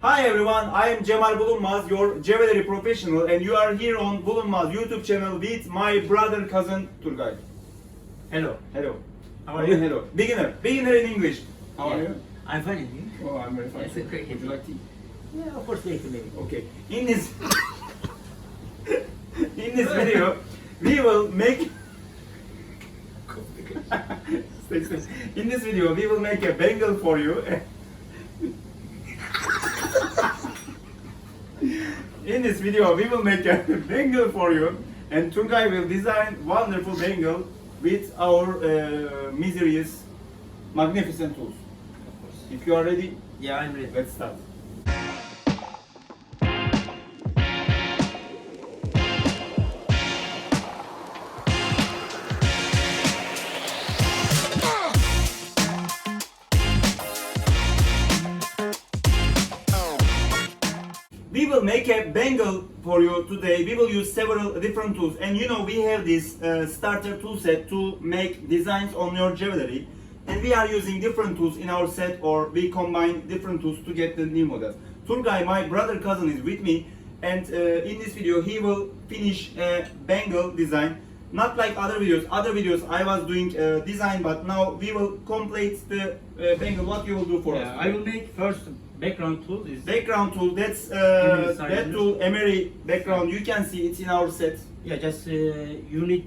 Hi everyone, I am Cemal Bulunmaz, your jewelry professional, and you are here on Bulunmaz YouTube channel with my brother cousin Turgay. Hello. Hello. How are you? Hello. Beginner in English. How are you? I'm fine. And you? Oh, I'm very fine. Yes, okay. Would you like tea? Yeah, of course, later maybe. Okay. In this video, we will make. In this video, we will make a bangle for you. In this video, we will make a bangle for you, and Turgay will design wonderful bangle with our mysterious, magnificent tools. Of course. If you are ready, Yeah, I'm ready. let's start. We will make a bangle for you today. We will use several different tools, and you know we have this starter tool set to make designs on your jewelry, and we are using different tools in our set, or we combine different tools to get the new models. Turgay, my brother cousin, is with me, and in this video he will finish a bangle design. Not like other videos. Other videos I was doing design, but now we will complete the bangle. What you will do for us? I will make first background tool. Is Background tool, that's Emery that Cylinder. tool, Emery background. You can see it's in our set. Yeah, just unit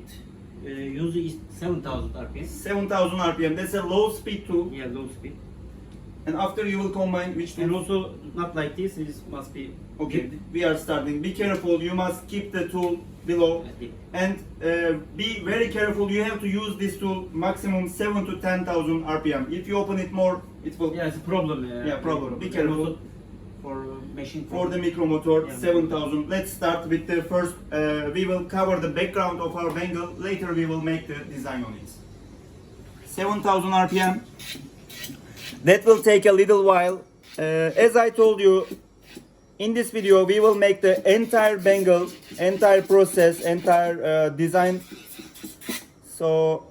use is 7,000 RPM. 7000 RPM. That's a low speed tool. Yeah, low speed. And after you will combine which And tool? also not like this. It must be Okay, we are starting. Be careful. You must keep the tool below. deep. And be very careful. You have to use this tool maximum 7 to 10,000 RPM. If you open it more, it will. Yeah, it's a problem. Yeah, problem. Be And careful. also for machine. For the micromotor, Yeah. 7000. Let's start with the first. We will cover the background of our bangle. Later we will make the design on it. 7000 RPM. That will take a little while. As I told you, in this video we will make the entire bangle, entire process, entire design. So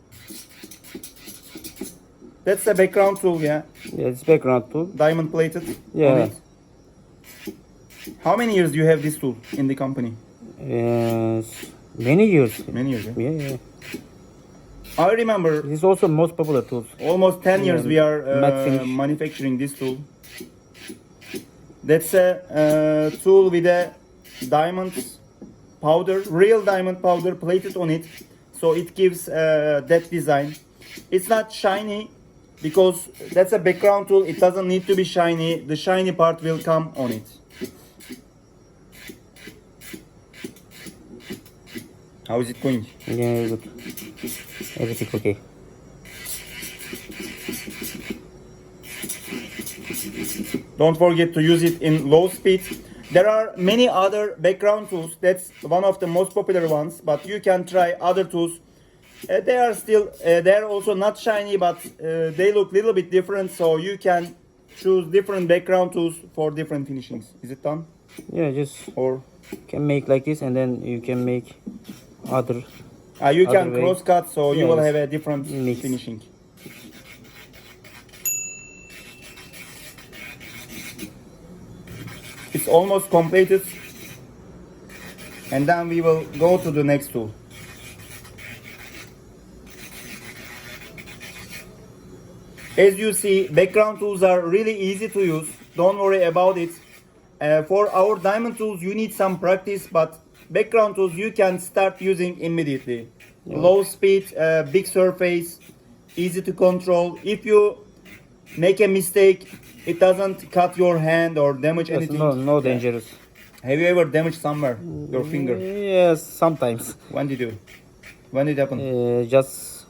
that's the background tool, yeah. Yeah, it's background tool. Diamond plated. Yeah. on it. How many years do you have this tool in the company? Many years. Many years. Yeah? Yeah. I remember This is also most popular tools. almost 10 years Yeah, we are matte finish. manufacturing this tool. That's a tool with a diamond powder, real diamond powder plated on it. So it gives that design. It's not shiny because that's a background tool. It doesn't need to be shiny. The shiny part will come on it. How is it going? Yeah, good. Everything okay. Don't forget to use it in low speed. There are many other background tools. That's one of the most popular ones, but you can try other tools. They are still, they are also not shiny, but they look a little bit different. So you can choose different background tools for different finishings. Is it done? Yeah, just Or can make like this, and then you can make other. you can Other way. cross cut, so you will Yes. have a different Mix. finishing. It's almost completed, and then we will go to the next tool. As you see, background tools are really easy to use. Don't worry about it. For our diamond tools, you need some practice, but background tools you can start using immediately. Low speed, big surface, easy to control. If you make a mistake, it doesn't cut your hand or damage Yes, anything. no dangerous. Have you ever damaged somewhere your finger? Yes, sometimes. When did you? When did it happen? Just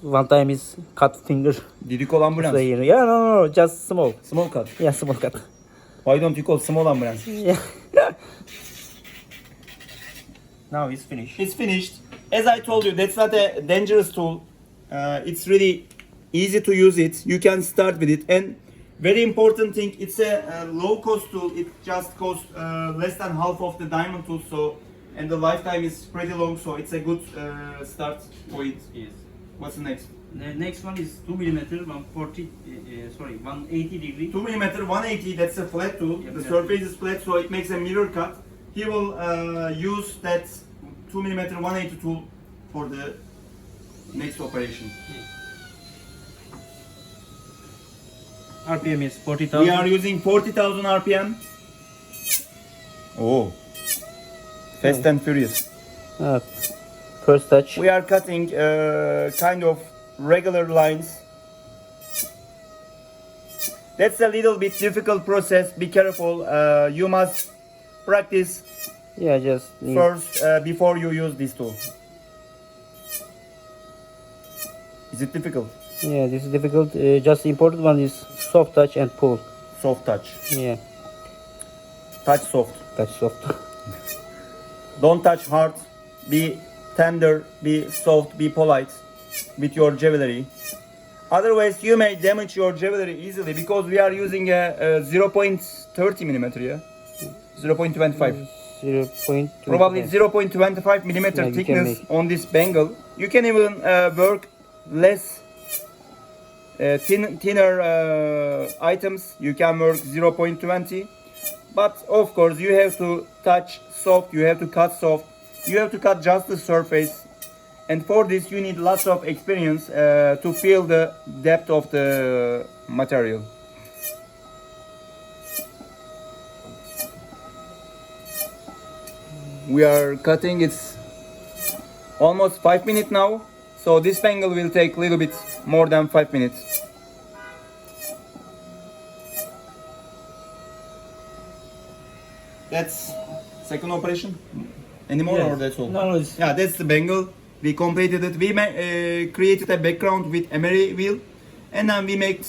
one time is cut finger. Did you call ambulance? So, yeah, no, just small. Small cut. Yeah, small cut. Why don't you call small ambulance? Yeah. Now it's finished. It's finished. As I told you, that's not a dangerous tool. It's really easy to use it. You can start with it. And very important thing, it's a low cost tool. It just costs less than half of the diamond tool. So, and the lifetime is pretty long. So it's a good start for it. Yes. What's the next? The next one is 2 millimeter, 180 degree. 2 mm 180, that's a flat tool. Yeah, The flat. surface is flat, so it makes a mirror cut. He will use that 2 mm 180 tool for the next operation. RPM is 40,000. We are using 40,000 RPM. Oh, fast and furious. First touch. We are cutting kind of regular lines. That's a little bit difficult process. Be careful. You must practice Yeah, just need- first before you use this tool. Is it difficult? Yeah, this is difficult. Just the important one is soft touch and pull. Soft touch. Yeah, Touch soft. touch soft. Don't touch hard. Be tender, be soft, be polite with your jewelry. Otherwise, you may damage your jewelry easily because we are using a 0.30 millimeter, yeah? 0.25. 0.25. Probably 0.25 millimeter Yeah, you can thickness make. on this bangle. You can even work less thinner items. You can work 0.20. But of course, you have to touch soft, you have to cut soft, you have to cut just the surface. And for this, you need lots of experience to feel the depth of the material. We are cutting, it's almost 5 minutes now. So this bangle will take a little bit more than 5 minutes. That's second operation. Any more Yes. or that's all? No, it's Yeah, that's the bangle. We completed it. We created a background with Emery wheel, and then we made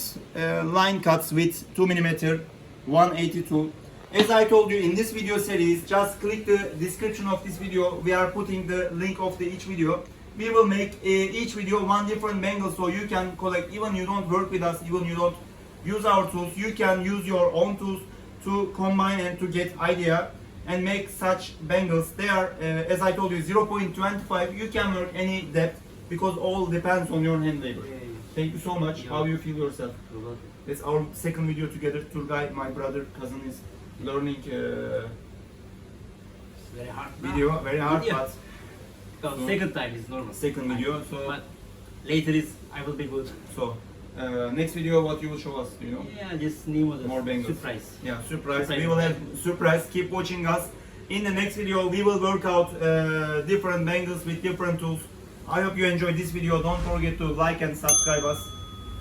line cuts with 2 mm 182. As I told you in this video series, just click the description of this video. We are putting the link of each video. We will make each video one different bangle, so you can collect. Even you don't work with us, even you don't use our tools, you can use your own tools to combine and to get idea and make such bangles. They are, as I told you, 0.25. You can work any depth because all depends on your hand labor. Thank you so much. Yeah. How you feel yourself? It's our second video together. Turgay, my brother, cousin, is learning very hard. video. Very hard, Video. but Because second time is normal. second video. So, But later is I will be good. so next video, what you will show us? Do you know? Yeah, just new model. More bangles. Surprise. Yeah, surprise. Surprise. We will have surprise. Keep watching us. In the next video, we will work out different bangles with different tools. I hope you enjoyed this video. Don't forget to like and subscribe us.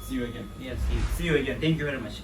See you again. Yes. See you again. Thank you very much.